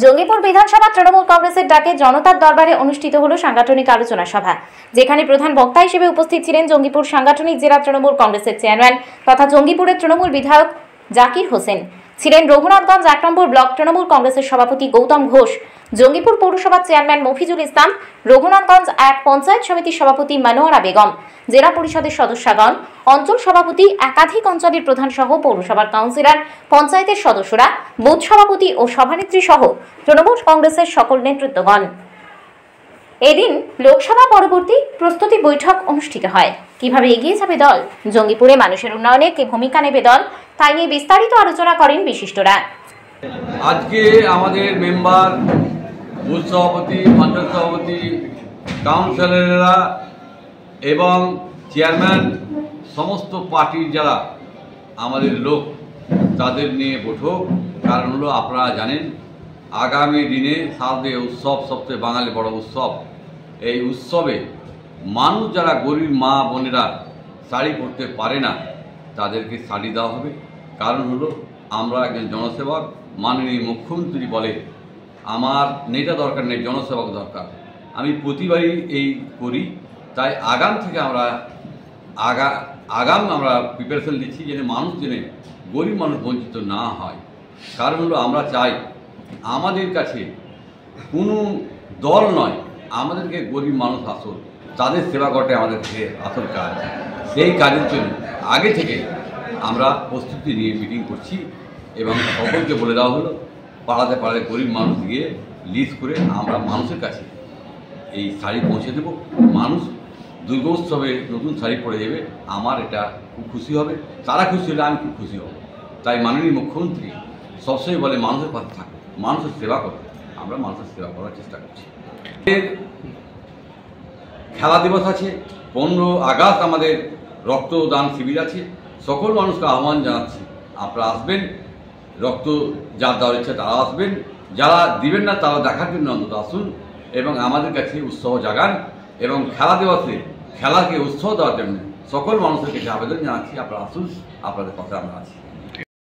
জঙ্গিপুর বিধানসভা তৃণমূল কংগ্রেসের ডাকে জনতার দরবারে অনুষ্ঠিত হলো সাংগঠনিক আলোচনা সভা, যেখানে প্রধান বক্তা হিসেবে উপস্থিত ছিলেন জঙ্গিপুর সাংগঠনিক জেলা তৃণমূল কংগ্রেসের চেয়ারম্যান তথা জঙ্গিপুরের তৃণমূল বিধায়ক জাকির হোসেন। ছিলেন রঘুনাথগঞ্জ ১ নম্বর ব্লক তৃণমূল কংগ্রেসের সভাপতি গৌতম ঘোষ, জঙ্গিপুর পৌরসভার চেয়ারম্যান মফিজুল ইসলাম, রঘুনাথগঞ্জ ১ পঞ্চায়েত সমিতির সভাপতি মনোয়ারা বেগম, জেলা পরিষদের সদস্যগণ, অঞ্চল সভাপতি, একাধিক অঞ্চলের প্রধান সহ পৌরসভার কাউন্সিলর, পঞ্চায়েতের সদস্যরা, বুথ সভাপতি ও সভানেত্রী সহ তৃণমূল কংগ্রেসের সকল নেতৃত্বগণ। এদিন লোকসভা পরবর্তী প্রস্তুতি বৈঠক অনুষ্ঠিত হয়। কিভাবে এগিয়ে যাবে দল, জঙ্গিপুরে মানুষের উন্নয়নে কি ভূমিকা নেবে দল, তাই নিয়ে বিস্তারিত আলোচনা করেন বিশিষ্টরা। আজকে আমাদের মেম্বার, বুথ সভাপতি, অঞ্চল সভাপতি, কাউন্সিলররা এবং চেয়ারম্যান, সমস্ত পার্টির যারা আমাদের লোক, তাদের নিয়ে বৈঠক। কারণ হলো আপনারা জানেন, আগামী দিনে শারদীয় উৎসব, সবচেয়ে বাঙালি বড় উৎসব। এই উৎসবে মানুষ যারা গরিব মা বোনেরা শাড়ি পরতে পারে না, তাদেরকে শাড়ি দেওয়া হবে। কারণ হলো আমরা একজন জনসেবক, মাননীয় মুখ্যমন্ত্রী বলে আমার নেতা দরকার নেই, জনসেবক দরকার। আমি প্রতিবারই এই করি, তাই আগাম থেকে আমরা আমরা প্রিপারেশন দিচ্ছি যেন মানুষ জেনে গরিব মানুষ বঞ্চিত না হয়। কারণ হলো আমরা চাই আমাদের কাছে কোনো দল নয়, আমাদেরকে গরিব মানুষ আসল, তাদের সেবা করাটাই আমাদের আসল কাজ। সেই কাজের জন্য আগে থেকে আমরা প্রস্তুতি নিয়ে মিটিং করছি এবং সকলকে বলে দেওয়া হলো পাড়াতে পাড়াতে গরিব মানুষ গিয়ে লিস্ট করে আমরা মানুষের কাছে এই শাড়ি পৌঁছে দেব। মানুষ দুর্গোৎসবে নতুন শাড়ি পরে যাবে, আমার এটা খুব খুশি হবে, তারা খুশি হলে আমি খুব খুশি হব। তাই মাননীয় মুখ্যমন্ত্রী সবসময় বলে মানুষের পাশে থাকো, মানুষের সেবা করো। আমরা মানুষের সেবা করার চেষ্টা করছি। খেলা দিবস আছে, 15 আগস্ট আমাদের রক্তদান শিবির আছে। সকল মানুষকে আহ্বান জানাচ্ছি, আপনারা আসবেন, রক্ত যার দেওয়ার ইচ্ছা তারা আসবেন, যারা দিবেন না তারা দেখার জন্য অন্তত আসুন এবং আমাদের কাছে উৎসাহ জাগান। এবং খেলা দিবসে খেলাকে উৎসাহ দেওয়ার জন্য সকল মানুষের কাছে আবেদন জানাচ্ছি, আপনারা আসুন, আপনাদের কথা আমরা আছি।